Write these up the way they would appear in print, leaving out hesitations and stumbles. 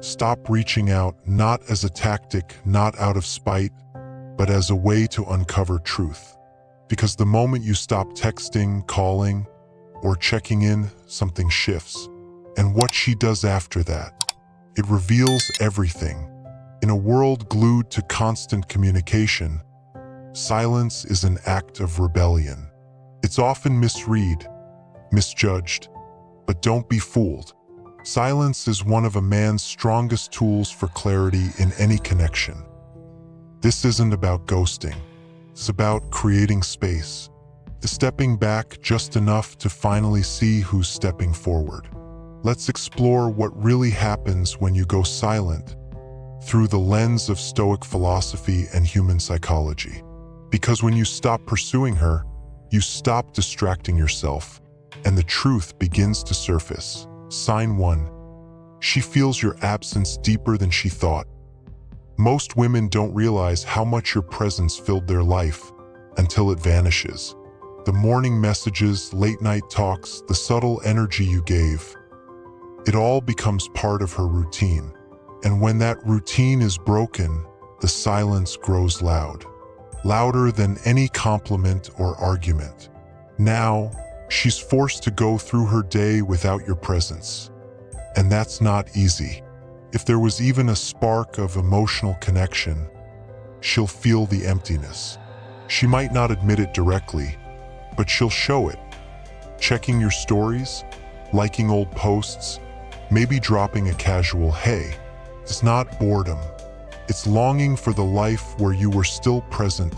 Stop reaching out, not as a tactic, not out of spite, but as a way to uncover truth. Because the moment you stop texting, calling, or checking in, something shifts. And what she does after that, it reveals everything. In a world glued to constant communication, silence is an act of rebellion. It's often misread, misjudged, but don't be fooled. Silence is one of a man's strongest tools for clarity in any connection. This isn't about ghosting. It's about creating space, stepping back just enough to finally see who's stepping forward. Let's explore what really happens when you go silent through the lens of Stoic philosophy and human psychology. Because when you stop pursuing her, you stop distracting yourself, and the truth begins to surface. Sign 1. She feels your absence deeper than she thought. Most women don't realize how much your presence filled their life until it vanishes. The morning messages, late-night talks, the subtle energy you gave, it all becomes part of her routine. And when that routine is broken, the silence grows loud. Louder than any compliment or argument. Now, she's forced to go through her day without your presence. And that's not easy. If there was even a spark of emotional connection, she'll feel the emptiness. She might not admit it directly, but she'll show it. Checking your stories, liking old posts, maybe dropping a casual "hey." It's not boredom. It's longing for the life where you were still present.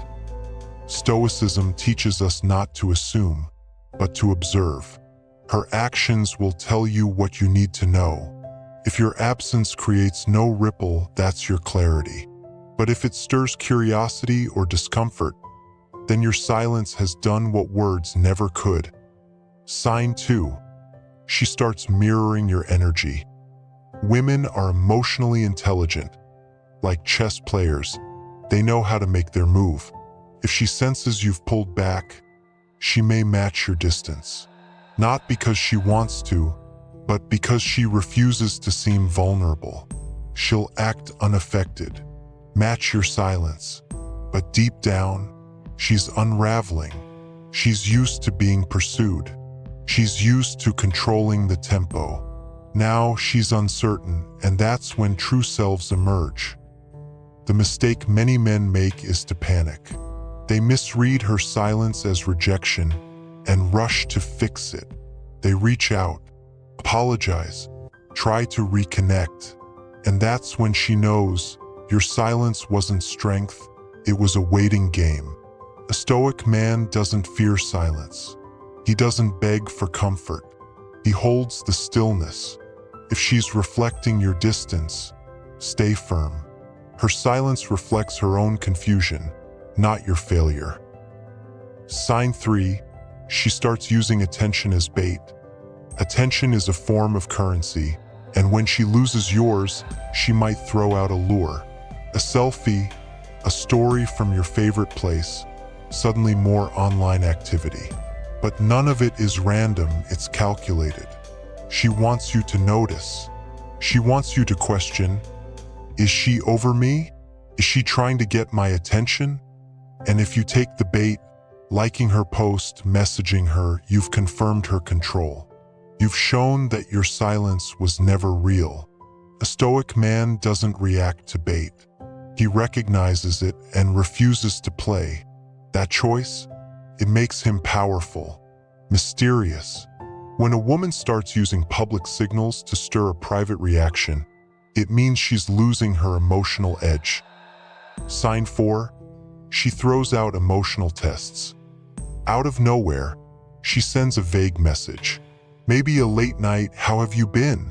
Stoicism teaches us not to assume, but to observe. Her actions will tell you what you need to know. If your absence creates no ripple, that's your clarity. But if it stirs curiosity or discomfort, then your silence has done what words never could. Sign 2. She starts mirroring your energy. Women are emotionally intelligent. Like chess players, they know how to make their move. If she senses you've pulled back, she may match your distance. Not because she wants to, but because she refuses to seem vulnerable. She'll act unaffected, match your silence. But deep down, she's unraveling. She's used to being pursued. She's used to controlling the tempo. Now she's uncertain, and that's when true selves emerge. The mistake many men make is to panic. They misread her silence as rejection and rush to fix it. They reach out, apologize, try to reconnect. And that's when she knows your silence wasn't strength, it was a waiting game. A Stoic man doesn't fear silence. He doesn't beg for comfort. He holds the stillness. If she's reflecting your distance, stay firm. Her silence reflects her own confusion, not your failure. Sign 3. She starts using attention as bait. Attention is a form of currency, and when she loses yours, she might throw out a lure. A selfie, a story from your favorite place, suddenly more online activity. But none of it is random, it's calculated. She wants you to notice. She wants you to question, is she over me? Is she trying to get my attention? And if you take the bait, liking her post, messaging her, you've confirmed her control. You've shown that your silence was never real. A Stoic man doesn't react to bait. He recognizes it and refuses to play. That choice, it makes him powerful, mysterious. When a woman starts using public signals to stir a private reaction, it means she's losing her emotional edge. Sign 4. She throws out emotional tests. Out of nowhere, she sends a vague message. Maybe a late night, "How have you been?"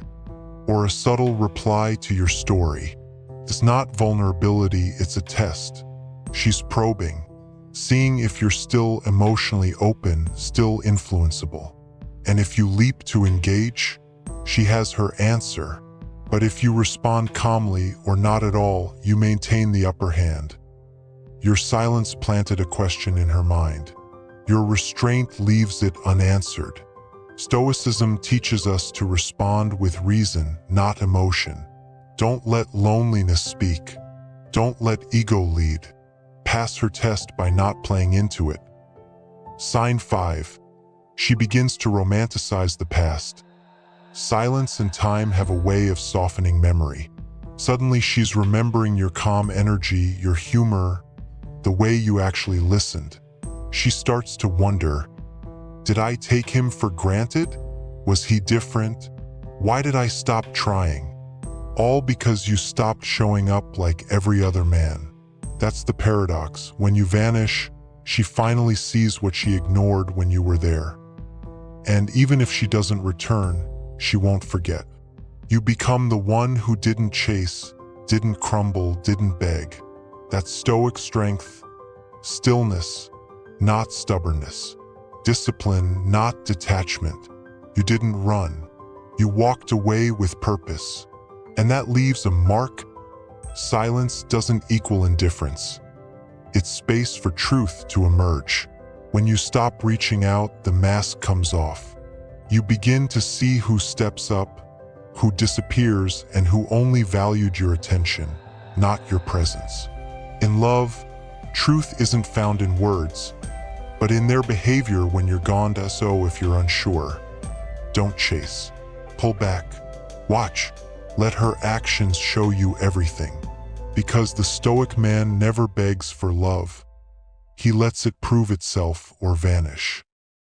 Or a subtle reply to your story. It's not vulnerability, it's a test. She's probing, seeing if you're still emotionally open, still influenceable. And if you leap to engage, she has her answer. But if you respond calmly or not at all, you maintain the upper hand. Your silence planted a question in her mind. Your restraint leaves it unanswered. Stoicism teaches us to respond with reason, not emotion. Don't let loneliness speak. Don't let ego lead. Pass her test by not playing into it. Sign 5. She begins to romanticize the past. Silence and time have a way of softening memory. Suddenly she's remembering your calm energy, your humor, the way you actually listened. She starts to wonder, did I take him for granted? Was he different? Why did I stop trying? All because you stopped showing up like every other man. That's the paradox. When you vanish, she finally sees what she ignored when you were there. And even if she doesn't return, she won't forget. You become the one who didn't chase, didn't crumble, didn't beg. That's Stoic strength, stillness, not stubbornness, discipline, not detachment. You didn't run. You walked away with purpose. And that leaves a mark. Silence doesn't equal indifference. It's space for truth to emerge. When you stop reaching out, the mask comes off. You begin to see who steps up, who disappears, and who only valued your attention, not your presence. In love, truth isn't found in words, but in their behavior when you're gone. So if you're unsure, don't chase. Pull back. Watch. Let her actions show you everything. Because the Stoic man never begs for love. He lets it prove itself or vanish.